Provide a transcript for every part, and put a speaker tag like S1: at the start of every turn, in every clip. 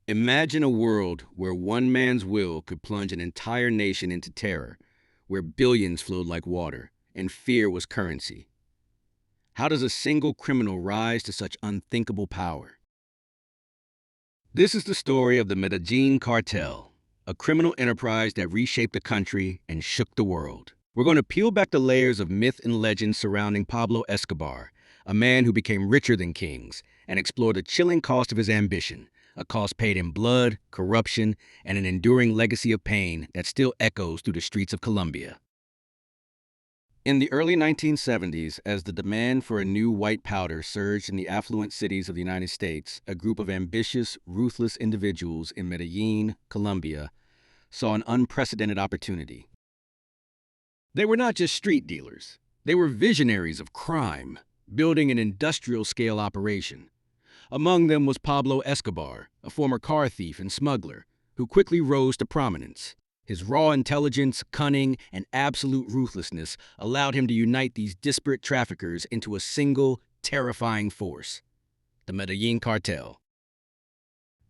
S1: Imagine a world where one man's will could plunge an entire nation into terror, where billions flowed like water, and fear was currency. How does a single criminal rise to such unthinkable power? This is the story of the Medellín Cartel, a criminal enterprise that reshaped the country and shook the world. We're going to peel back the layers of myth and legend surrounding Pablo Escobar, a man who became richer than kings, and explore the chilling cost of his ambition, a cost paid in blood, corruption, and an enduring legacy of pain that still echoes through the streets of Colombia. In the early 1970s, as the demand for a new white powder surged in the affluent cities of the United States, a group of ambitious, ruthless individuals in Medellin, Colombia, saw an unprecedented opportunity. They were not just street dealers. They were visionaries of crime, building an industrial-scale operation. Among them was Pablo Escobar, a former car thief and smuggler, who quickly rose to prominence. His raw intelligence, cunning, and absolute ruthlessness allowed him to unite these disparate traffickers into a single, terrifying force: the Medellín Cartel.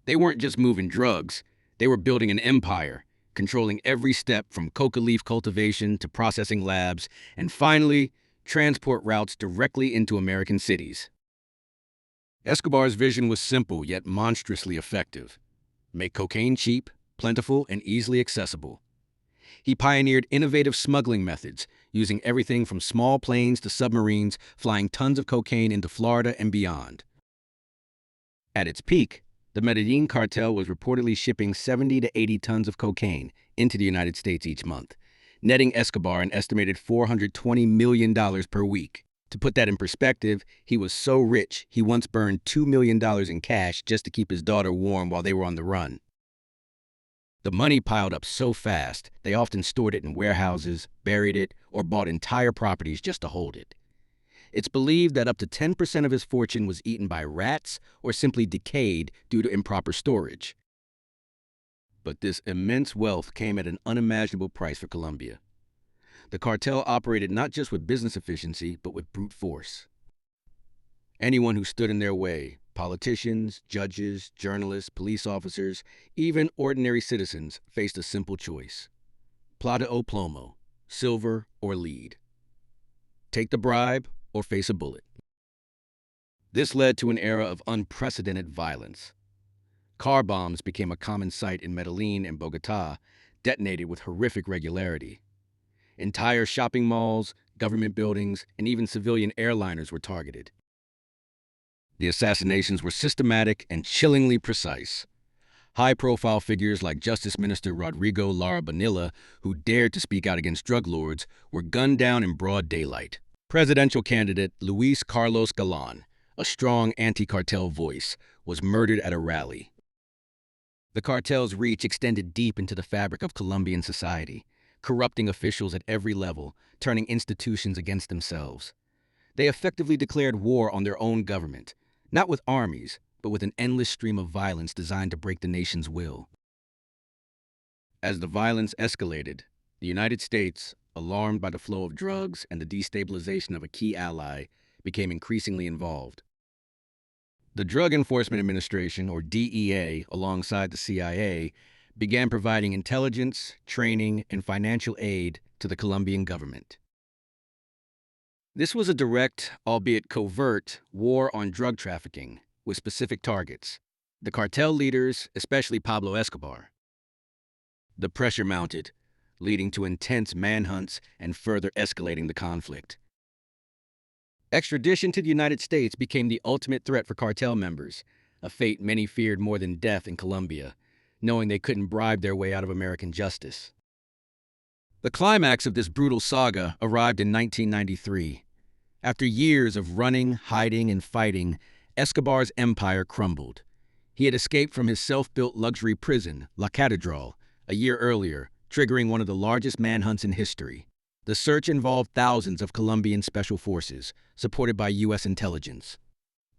S1: They weren't just moving drugs, they were building an empire, controlling every step from coca leaf cultivation to processing labs, and finally, transport routes directly into American cities. Escobar's vision was simple yet monstrously effective: make cocaine cheap, plentiful, and easily accessible. He pioneered innovative smuggling methods, using everything from small planes to submarines, flying tons of cocaine into Florida and beyond. At its peak, the Medellin cartel was reportedly shipping 70 to 80 tons of cocaine into the United States each month, netting Escobar an estimated $420 million per week. To put that in perspective, he was so rich, he once burned $2 million in cash just to keep his daughter warm while they were on the run. The money piled up so fast, they often stored it in warehouses, buried it, or bought entire properties just to hold it. It's believed that up to 10% of his fortune was eaten by rats or simply decayed due to improper storage. But this immense wealth came at an unimaginable price for Colombia. The cartel operated not just with business efficiency, but with brute force. Anyone who stood in their way, politicians, judges, journalists, police officers, even ordinary citizens, faced a simple choice: plata o plomo, silver or lead. Take the bribe or face a bullet. This led to an era of unprecedented violence. Car bombs became a common sight in Medellin and Bogotá, detonated with horrific regularity. Entire shopping malls, government buildings, and even civilian airliners were targeted. The assassinations were systematic and chillingly precise. High-profile figures like Justice Minister Rodrigo Lara Bonilla, who dared to speak out against drug lords, were gunned down in broad daylight. Presidential candidate Luis Carlos Galán, a strong anti-cartel voice, was murdered at a rally. The cartel's reach extended deep into the fabric of Colombian society, corrupting officials at every level, turning institutions against themselves. They effectively declared war on their own government, not with armies, but with an endless stream of violence designed to break the nation's will. As the violence escalated, the United States, alarmed by the flow of drugs and the destabilization of a key ally, became increasingly involved. The Drug Enforcement Administration, or DEA, alongside the CIA, began providing intelligence, training, and financial aid to the Colombian government. This was a direct, albeit covert, war on drug trafficking with specific targets: the cartel leaders, especially Pablo Escobar. The pressure mounted, leading to intense manhunts and further escalating the conflict. Extradition to the United States became the ultimate threat for cartel members, a fate many feared more than death in Colombia, knowing they couldn't bribe their way out of American justice. The climax of this brutal saga arrived in 1993. After years of running, hiding, and fighting, Escobar's empire crumbled. He had escaped from his self-built luxury prison, La Catedral, a year earlier, triggering one of the largest manhunts in history. The search involved thousands of Colombian special forces, supported by U.S. intelligence.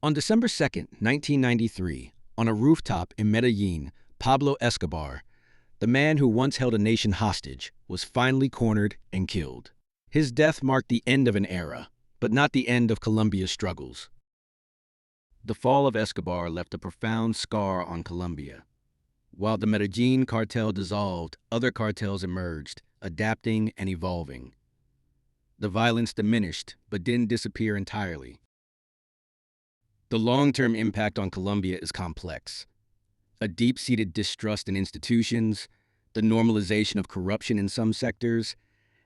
S1: On December 2, 1993, on a rooftop in Medellin, Pablo Escobar, the man who once held a nation hostage, was finally cornered and killed. His death marked the end of an era, but not the end of Colombia's struggles. The fall of Escobar left a profound scar on Colombia. While the Medellín Cartel dissolved, other cartels emerged, adapting and evolving. The violence diminished, but didn't disappear entirely. The long-term impact on Colombia is complex. A deep-seated distrust in institutions, the normalization of corruption in some sectors,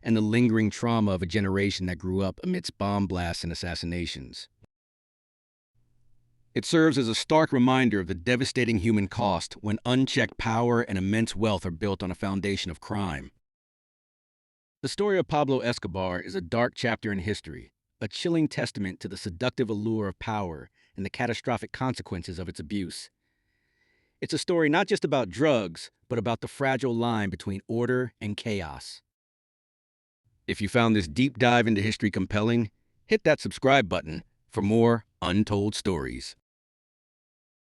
S1: and the lingering trauma of a generation that grew up amidst bomb blasts and assassinations. It serves as a stark reminder of the devastating human cost when unchecked power and immense wealth are built on a foundation of crime. The story of Pablo Escobar is a dark chapter in history, a chilling testament to the seductive allure of power and the catastrophic consequences of its abuse. It's a story not just about drugs, but about the fragile line between order and chaos. If you found this deep dive into history compelling, hit that subscribe button for more untold stories.